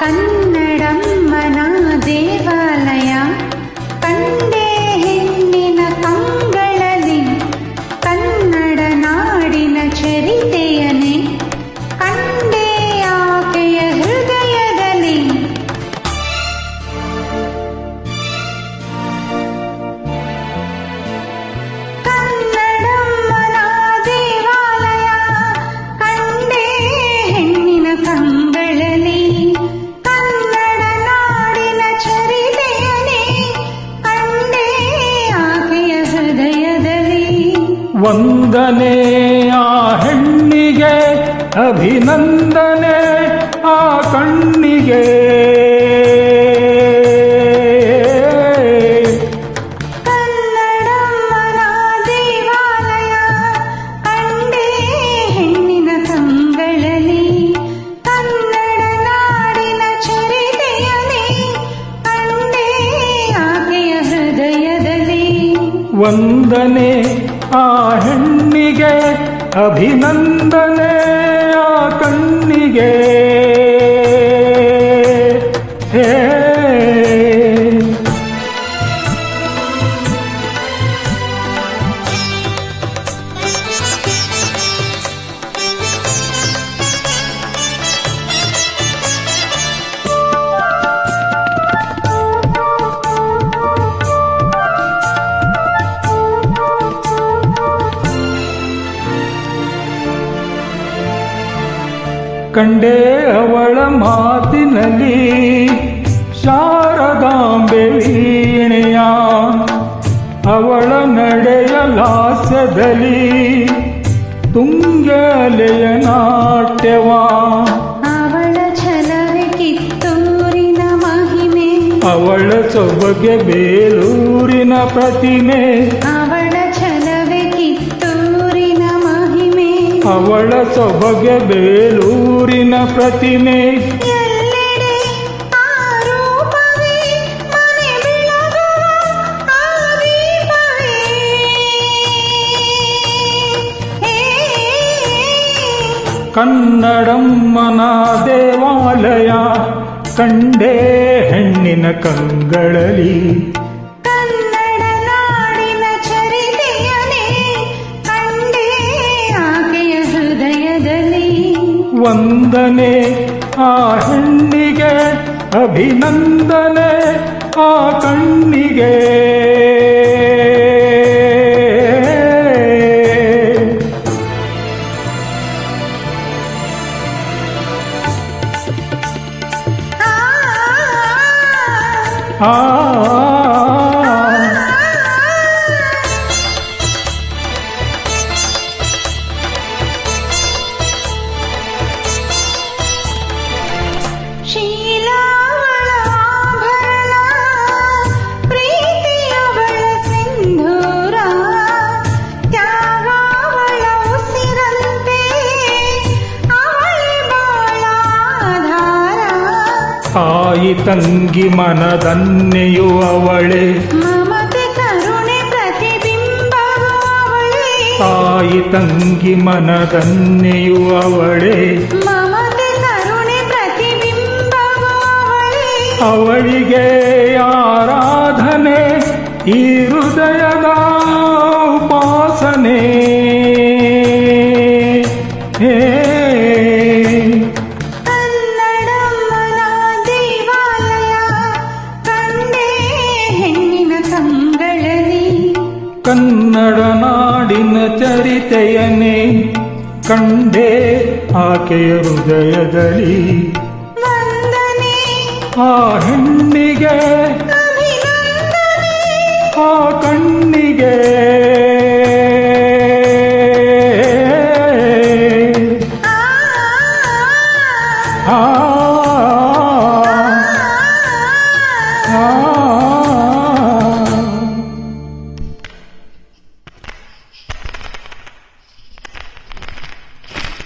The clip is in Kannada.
ಕನ್ನಡಮ್ಮನ ದೇವಾಲಯ ಕಂಡೆ ಹೆಣ್ಣಿನ ಕಂಗಳಲ್ಲಿ ಕನ್ನಡ ನಾಡಿನ ಚರಿತೆಯನೇ ಕಂಡೆ ಆಕೆಯ ಹೃದಯದಲ್ಲಿ ಕನ್ನಡಮ್ಮನ ದೇವಾಲಯ ಕಂಡೆ ಹೆಣ್ಣಿನ ಕಂಗಳಲ್ಲಿ ಕನ್ನಡ ನಾಡಿನ ಚರಿತೆಯನೇ ಕಂಡೆ ಆಕೆಯ ಹೃದಯದಲ್ಲಿ ವಂದನೆ ಆ ಹೆಣ್ಣಿಗೆ ಅಭಿನಂದನೆ ಆ ಕಣ್ಣಿಗೆ ಕನ್ನಡಮ್ಮನ ದೇವಾಲಯ ಕಂಡೆ ಹೆಣ್ಣಿನ ಕಂಗಳಲ್ಲಿ ಕನ್ನಡ ನಾಡಿನ ಚರಿತೆಯನೇ ಕಂಡೆ ಆಕೆಯ ಹೃದಯದಲ್ಲಿ ವಂದನೆ ಆ ಹೆಣ್ಣಿಗೆ ಅಭಿನಂದನೆ ಆ ಕಣ್ಣಿಗೆ ಹೇ ಕಂಡೆ ಅವಳ ಮಾತಿನಲ್ಲಿ ಶಾರದಾಂಬೆ ವೀಣೆಯ ಅವಳ ನಡೆಯ ಲಾಸ್ಯದಲ್ಲಿ ತುಂಗಲೆಯ ನಾಟ್ಯವ ಅವಳ ಛಲವೇ ಕಿತ್ತೂರಿನ ಮಹಿಮೆ ಅವಳ ಸೊಬಗೆ ಬೇಲೂರಿನ ಪ್ರತಿಮೆ ಅವಳ ಛಲವೇ ಕಿತ್ತೂರಿನ ಮಹಿಮೆ ಅವಳ ಸೊಬಗೆ ಬೇಲೂರಿನ ಪ್ರತಿಮೆ ಎಲ್ಲೆಡೆ ಆ ರೂಪವೇ ಮನೆ ಬೆಳಗುವ ಆ ದೀಪವೇ ಹೇ ಕನ್ನಡಮ್ಮನ ದೇವಾಲಯ ಕಂಡೆ ಹೆಣ್ಣಿನ ಕಂಗಳಲ್ಲಿ ಕನ್ನಡ ನಾಡಿನ ಚರಿತೆಯನೇ ಕಂಡೆ ಆಕೆಯ ಹೃದಯದಲ್ಲಿ ವಂದನೆ ಆ ಹೆಣ್ಣಿಗೆ ಅಭಿನಂದನೆ ಆ ಕಣ್ಣಿಗೆ ಆ ಶೀಲಾವಳ ಆಭರಣ ಪ್ರೀತಿಯವಳ ಸಿಂಧೂರ ತ್ಯಾಗಾವಳ ಉಸಿರಂತೆ ಅವಳೆ ಬಾಳ ಆಧಾರ ತಾಯಿ ತಂಗಿ ಮನದನ್ನೆಯು ಅವಳೆ ಮಮತೆ ಕರುಣೆ ಪ್ರತಿಬಿಂಬವು ಅವಳೇ ತಾಯಿ ತಂಗಿ ಮನದನ್ನೆಯು ಅವಳೆ ಮಮತೆ ಕರುಣೆ ಪ್ರತಿಬಿಂಬವು ಅವಳೇ ಅವಳಿಗೆ ಆರಾಧನೆ ಈ ಹೃದಯದ ಉಪಾಸನೆ ಹೇ ಕನ್ನಡಮ್ಮನ ದೇವಾಲಯ ಕಂಡೆ ಹೆಣ್ಣಿನ ಕಂಗಳಲ್ಲಿ ಕನ್ನಡ ನಾಡಿನ ಚರಿತೆಯನ್ನೇ ಕಂಡೆ ಆಕೆಯ ಹೃದಯದಲ್ಲಿ ವಂದನೆ ಆ ಹೆಣ್ಣಿಗೆ ಅಭಿನಂದನೆ ಆ ಕಣ್ಣಿಗೆ ಆ ಆ